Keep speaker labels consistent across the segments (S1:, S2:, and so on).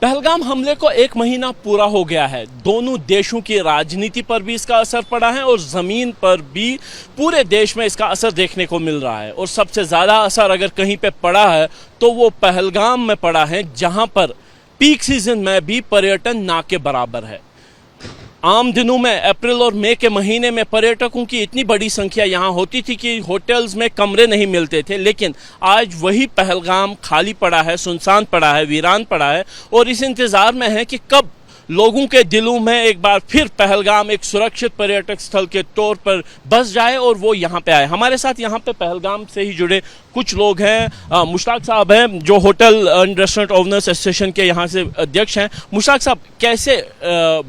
S1: पहलगाम हमले को 1 महीना पूरा हो गया है। दोनों देशों की राजनीति पर भी इसका असर पड़ा है और ज़मीन पर भी पूरे देश में इसका असर देखने को मिल रहा है। और सबसे ज़्यादा असर अगर कहीं पे पड़ा है तो वो पहलगाम में पड़ा है, जहां पर पीक सीजन में भी पर्यटन ना के बराबर है। आम दिनों में अप्रैल और मई के महीने में पर्यटकों की इतनी बड़ी संख्या यहाँ होती थी कि होटल्स में कमरे नहीं मिलते थे, लेकिन आज वही पहलगाम खाली पड़ा है, सुनसान पड़ा है, वीरान पड़ा है और इस इंतज़ार में है कि कब लोगों के दिलों में एक बार फिर पहलगाम एक सुरक्षित पर्यटक स्थल के तौर पर बस जाए और वो यहाँ पे आए। हमारे साथ यहाँ पे पहलगाम से ही जुड़े कुछ लोग हैं। मुश्ताक साहब हैं जो hotel and restaurant owners association के यहाँ से अध्यक्ष हैं। मुश्ताक साहब, कैसे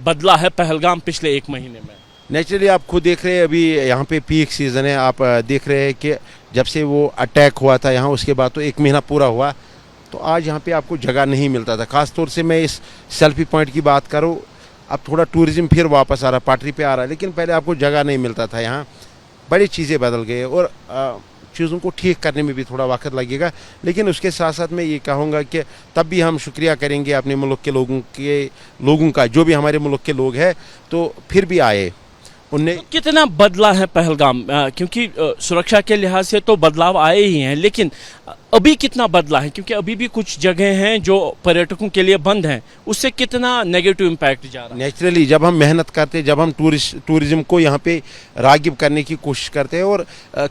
S1: बदला है पहलगाम पिछले 1 महीने में?
S2: नेचुरली आप खुद देख रहे हैं, अभी यहाँ पे पीक सीज़न है। आप देख रहे हैं कि जब से वो अटैक हुआ था यहाँ, उसके बाद तो 1 महीना पूरा हुआ, तो आज यहाँ पे आपको जगह नहीं मिलता था। ख़ास तौर से मैं इस सेल्फी पॉइंट की बात करूँ, अब थोड़ा टूरिज़्म फिर वापस आ रहा है, पटरी पे आ रहा है, लेकिन पहले आपको जगह नहीं मिलता था। यहाँ बड़ी चीज़ें बदल गई और चीज़ों को ठीक करने में भी थोड़ा वक्त लगेगा। लेकिन उसके साथ साथ मैं ये कहूँगा कि तब भी हम शुक्रिया करेंगे अपने मुल्क के लोगों का, जो भी हमारे मुल्क के लोग हैं, तो फिर भी आए। उनने
S1: तो कितना बदला है पहलगाम? क्योंकि सुरक्षा के लिहाज से तो बदलाव आए ही हैं, लेकिन अभी कितना बदला है? क्योंकि अभी भी कुछ जगह हैं जो पर्यटकों के लिए बंद हैं, उससे कितना नेगेटिव इम्पैक्ट जा रहा है?
S2: नेचुरली जब हम मेहनत करते हैं, जब हम टूरिज़्म को यहाँ पे रागिब करने की कोशिश करते हैं और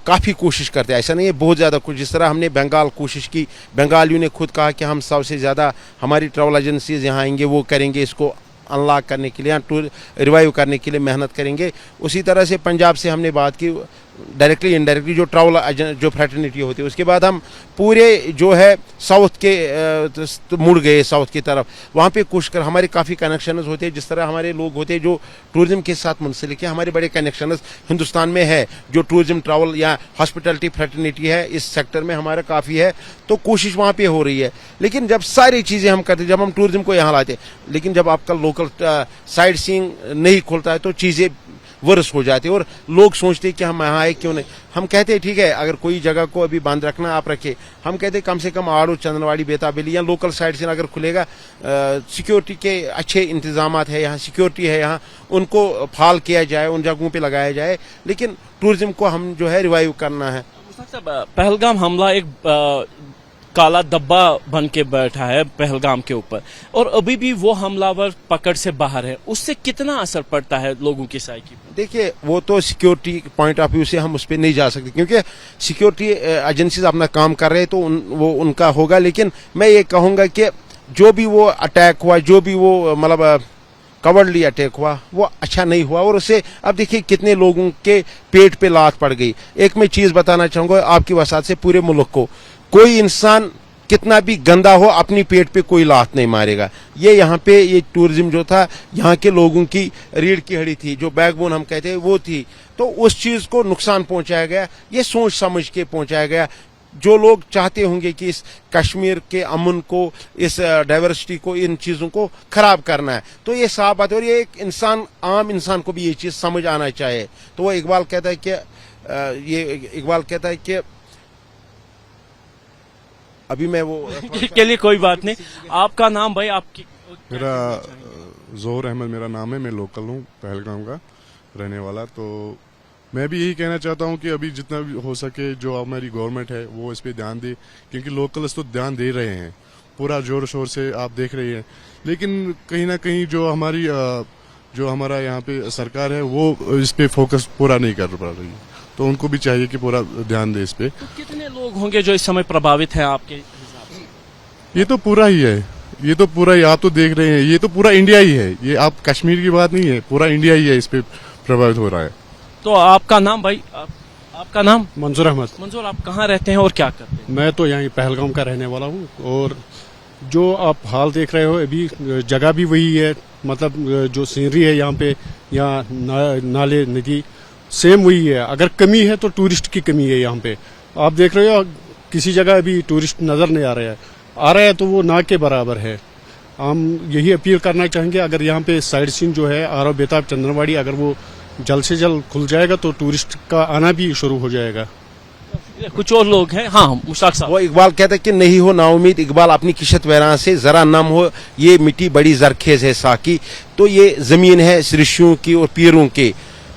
S2: काफ़ी कोशिश करते हैं, ऐसा नहीं है बहुत ज़्यादा कुछ, जिस तरह हमने बंगाल कोशिश की, बंगालियों ने खुद कहा कि हम सबसे ज़्यादा हमारी ट्रैवल एजेंसीज यहाँ आएंगे, वो करेंगे, इसको अनलॉक करने के लिए, टूर रिवाइव करने के लिए मेहनत करेंगे। उसी तरह से पंजाब से हमने बात की, डायरेक्टली इनडायरेक्टली जो ट्रैवल जो फ्रेटर्निटी होती है, उसके बाद हम पूरे जो है साउथ के मुड़ गए, साउथ की तरफ। वहाँ पे कुछ कर हमारे काफ़ी कनेक्शंस होते हैं, जिस तरह हमारे लोग होते हैं जो टूरिज़्म के साथ मुंसलिक है, हमारे बड़े कनेक्शंस हिंदुस्तान में है, जो टूरिज़्म ट्रैवल या हॉस्पिटलिटी फ्रेटर्निटी है, इस सेक्टर में हमारा काफ़ी है, तो कोशिश वहाँ पे हो रही है। लेकिन जब सारी चीज़ें हम करते, जब हम टूरिज़्म को यहाँ लाते, लेकिन जब आपका लोकल साइट सीइंग नहीं खुलता है तो चीज़ें वर्स हो जाती है और लोग सोचते हैं कि हम यहाँ आए क्यों नहीं। हम कहते हैं ठीक है, अगर कोई जगह को अभी बंद रखना आप रखें, हम कहते हैं कम से कम आड़ू, चंदनवाड़ी, बेताबेली या लोकल साइड से अगर खुलेगा, सिक्योरिटी के अच्छे इंतजामात है यहाँ, सिक्योरिटी है यहाँ, उनको फाल किया जाए, उन जगहों पे लगाया जाए। लेकिन टूरिज्म को हम जो है रिवाइव करना है।
S1: पहलगाम हमला एक काला धब्बा बन के बैठा है पहलगाम के ऊपर और अभी भी वो हमलावर पकड़ से बाहर है, उससे कितना असर पड़ता है लोगों की साइकी पर?
S2: देखिए, वो तो सिक्योरिटी पॉइंट ऑफ व्यू से हम उस पर नहीं जा सकते, क्योंकि सिक्योरिटी एजेंसीज अपना काम कर रहे हैं, तो वो उनका होगा। लेकिन मैं ये कहूँगा कि जो भी वो अटैक हुआ, जो भी वो मतलब कवर्डली अटैक हुआ, वो अच्छा नहीं हुआ और उससे अब देखिए कितने लोगों के पेट पे लात पड़ गई। एक मैं चीज़ बताना चाहूँगा आपकी वसात से पूरे मुल्क को, कोई इंसान कितना भी गंदा हो अपनी पेट पे कोई लात नहीं मारेगा। ये यहाँ पे ये टूरिज्म जो था, यहाँ के लोगों की रीढ़ की हड्डी थी, जो बैकबोन हम कहते हैं वो थी, तो उस चीज़ को नुकसान पहुंचाया गया। ये सोच समझ के पहुंचाया गया। जो लोग चाहते होंगे कि इस कश्मीर के अमन को, इस डाइवर्सिटी को, इन चीज़ों को खराब करना है, तो ये साफ बात है और ये एक इंसान, आम इंसान को भी ये चीज़ समझ आना चाहिए। तो वो इकबाल कहता है कि अभी मैं वो
S1: के लिए कोई बात नहीं। आपका नाम भाई? आपकी?
S3: मेरा जोहर अहमद मेरा नाम है, मैं लोकल हूँ, पहलगाम का रहने वाला। तो मैं भी यही कहना चाहता हूँ कि अभी जितना भी हो सके जो हमारी गवर्नमेंट है वो इस पे ध्यान दे, क्योंकि लोकल्स तो ध्यान दे रहे हैं पूरा जोर शोर से, आप देख रहे हैं। लेकिन कहीं ना कहीं जो हमारा यहाँ पे सरकार है वो इस पे फोकस पूरा नहीं कर पा रही है, तो उनको भी चाहिए कि पूरा ध्यान दे इस पे।
S1: तो कितने लोग होंगे जो इस समय प्रभावित हैं आपके हिसाब से?
S3: ये तो पूरा ही है, ये तो पूरा ही आप तो देख रहे हैं, ये तो पूरा इंडिया ही है, ये आप कश्मीर की बात नहीं है, पूरा इंडिया ही है इस पे प्रभावित हो रहा है।
S1: तो आपका नाम भाई? आपका नाम?
S4: मंजूर अहमद।
S1: मंजूर, आप कहाँ रहते हैं और क्या करते हैं?
S4: मैं तो यहाँ पहलगाम का रहने वाला हूँ और जो आप हाल देख रहे हो अभी, जगह भी वही है, मतलब जो सीनरी है यहाँ पे, यहाँ नाले नदी सेम वही है। अगर कमी है तो टूरिस्ट की कमी है यहाँ पे। आप देख रहे हो किसी जगह अभी टूरिस्ट नजर नहीं आ रहा है तो वो ना के बराबर है। हम यही अपील करना चाहेंगे, अगर यहाँ पे साइड सीन जो है आरो, बेताब, चंदनवाड़ी, अगर वो जल्द से जल्द खुल जाएगा तो टूरिस्ट का आना भी शुरू हो जाएगा।
S1: कुछ और लोग हैं, हाँ मुश्ताक साहब।
S2: वो इकबाल कहता है कि नहीं हो नाउमीद इकबाल, अपनी किशत वैरान से जरा नम हो, ये मिट्टी बड़ी जरखेज है साकी, तो ये जमीन है ऋषियों की और पीरों की,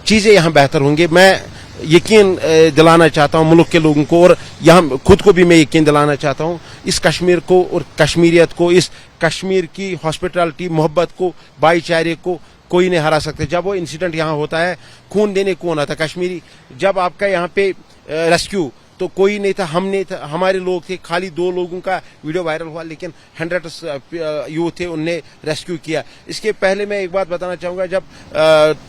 S2: चीजें यहाँ बेहतर होंगे। मैं यकीन दिलाना चाहता हूँ मुल्क के लोगों को, और यहाँ खुद को भी मैं यकीन दिलाना चाहता हूँ, इस कश्मीर को और कश्मीरियत को, इस कश्मीर की हॉस्पिटलिटी, मोहब्बत को, भाईचारे को कोई नहीं हरा सकते। जब वो इंसिडेंट यहाँ होता है, खून देने कौन आता? कश्मीरी। जब आपका यहाँ पे रेस्क्यू तो कोई नहीं था, हमने था, हमारे लोग थे, खाली 2 लोगों का वीडियो वायरल हुआ, लेकिन 100 यूथ थे, उनने रेस्क्यू किया। इसके पहले मैं एक बात बताना चाहूँगा, जब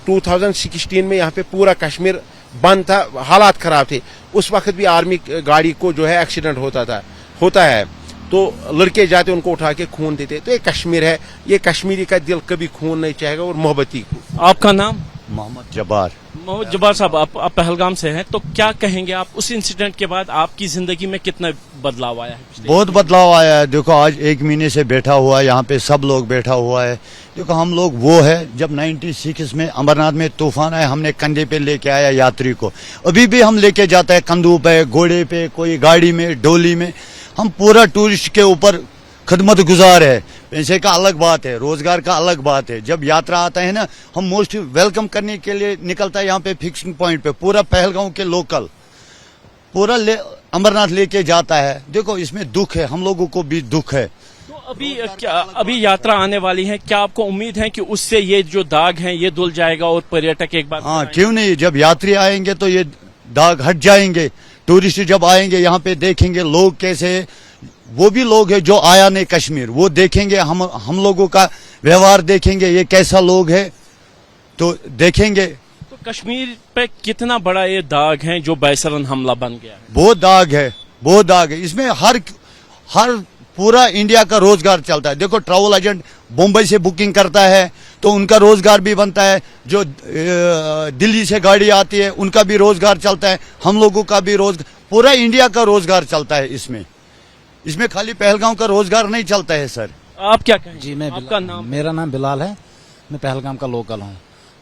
S2: 2016 में यहाँ पे पूरा कश्मीर बंद था, हालात खराब थे, उस वक्त भी आर्मी गाड़ी को जो है एक्सीडेंट होता है, तो लड़के जाते उनको उठा के खून देते। तो ये कश्मीर है, ये कश्मीरी का दिल कभी खून नहीं चाहेगा, और मोहब्बती।
S1: आपका नाम?
S5: मोहम्मद जब्बार।
S1: मोहम्मद जब्बार साहब, आप पहलगाम से हैं, तो क्या कहेंगे आप उस इंसिडेंट के बाद आपकी जिंदगी में कितना बदलाव आया है?
S5: बहुत बदलाव आया है। देखो आज 1 महीने से बैठा हुआ है यहाँ पे, सब लोग बैठा हुआ है। देखो हम लोग वो है, जब 96 में अमरनाथ में तूफान आया, हमने कंधे पे लेके आया यात्री को, अभी भी हम लेके जाते हैं कंधों पे, घोड़े पे, कोई गाड़ी में, डोली में। हम पूरा टूरिस्ट के ऊपर खिदमत गुजार है। पैसे का अलग बात है, रोजगार का अलग बात है। जब यात्रा आता है ना, हम मोस्ट वेलकम करने के लिए निकलता है यहाँ पे फिक्सिंग पॉइंट पे, पूरा पहलगांव के लोकल पूरा अमरनाथ लेके जाता है। देखो इसमें दुख है, हम लोगों को भी दुख है।
S1: तो अभी यात्रा आने वाली है, क्या आपको उम्मीद है कि उससे ये जो दाग है ये धुल जाएगा और पर्यटक एक बार?
S5: हाँ क्यों नहीं, जब यात्री आएंगे तो ये दाग हट जाएंगे। टूरिस्ट जब आएंगे यहाँ पे देखेंगे लोग कैसे, वो भी लोग हैं जो आया नहीं कश्मीर, वो देखेंगे, हम लोगों का व्यवहार देखेंगे, ये कैसा लोग है तो देखेंगे।
S1: तो कश्मीर पे कितना बड़ा ये दाग है जो बायसरन हमला बन गया है?
S5: बहुत दाग है, बहुत दाग है। इसमें हर पूरा इंडिया का रोजगार चलता है। देखो ट्रैवल एजेंट मुंबई से बुकिंग करता है तो उनका रोजगार भी बनता है, जो दिल्ली से गाड़ी आती है उनका भी रोजगार चलता है, हम लोगों का भी रोजगार, पूरा इंडिया का रोजगार चलता है। इसमें खाली पहलगाम का रोजगार नहीं चलता है। सर
S1: आप क्या कहें?
S6: जी मैं
S1: आपका नाम?
S6: मेरा नाम बिलाल है, मैं पहलगाम का लोकल हूँ।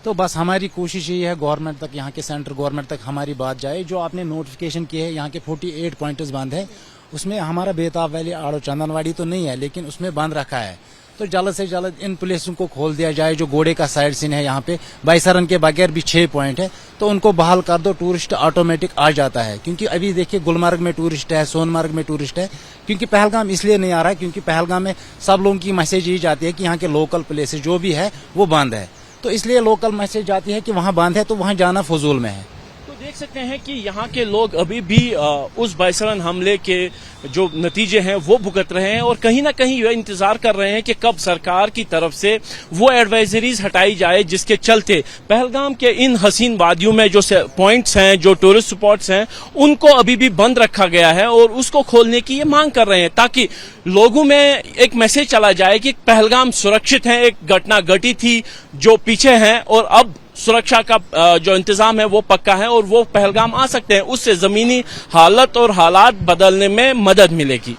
S6: तो बस हमारी कोशिश ये है गवर्नमेंट तक, यहाँ के सेंट्रल गवर्नमेंट तक हमारी बात जाए। जो आपने नोटिफिकेशन की है, यहाँ के 48 पॉइंट्स बंद है, उसमें हमारा बेताब वैली, आड़ो, चंदनवाड़ी तो नहीं है, लेकिन उसमें बंद रखा है। तो जल्द से जल्द इन प्लेसों को खोल दिया जाए। जो घोड़े का साइड सीन है यहाँ पे, बाईसरन के बगैर भी 6 पॉइंट है, तो उनको बहाल कर दो, टूरिस्ट ऑटोमेटिक आ जाता है। क्योंकि अभी देखिए गुलमर्ग में टूरिस्ट है, सोनमर्ग में टूरिस्ट है, क्योंकि पहलगाम इसलिए नहीं आ रहा है क्योंकि पहलगाम में सब लोगों की मैसेज ये जाती है कि यहाँ के लोकल प्लेसेस जो भी है वो बंद है, तो इसलिए लोकल मैसेज जाती है कि वहाँ बंद है, तो वहाँ जाना फजूल में है।
S1: तो देख सकते हैं कि यहाँ के लोग अभी भी उस बायसरन हमले के जो नतीजे हैं वो भुगत रहे हैं, और कहीं ना कहीं ये इंतजार कर रहे हैं कि कब सरकार की तरफ से वो एडवाइजरीज हटाई जाए जिसके चलते पहलगाम के इन हसीन वादियों में जो पॉइंट्स हैं, जो टूरिस्ट स्पॉट्स हैं, उनको अभी भी बंद रखा गया है, और उसको खोलने की ये मांग कर रहे हैं ताकि लोगों में एक मैसेज चला जाए कि पहलगाम सुरक्षित है। एक घटना घटी थी जो पीछे है, और अब सुरक्षा का जो इंतजाम है वो पक्का है, और वो पहलगाम आ सकते हैं, उससे जमीनी हालत और हालात बदलने में मदद मिलेगी।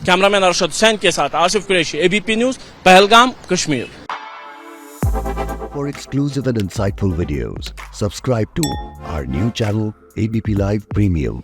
S1: कैमरामैन अरशद हुसैन के साथ Asif Qureshi, ABP news, Pahalgam, Kashmir.
S7: For exclusive and insightful videos, subscribe to our new channel ABP Live Premium.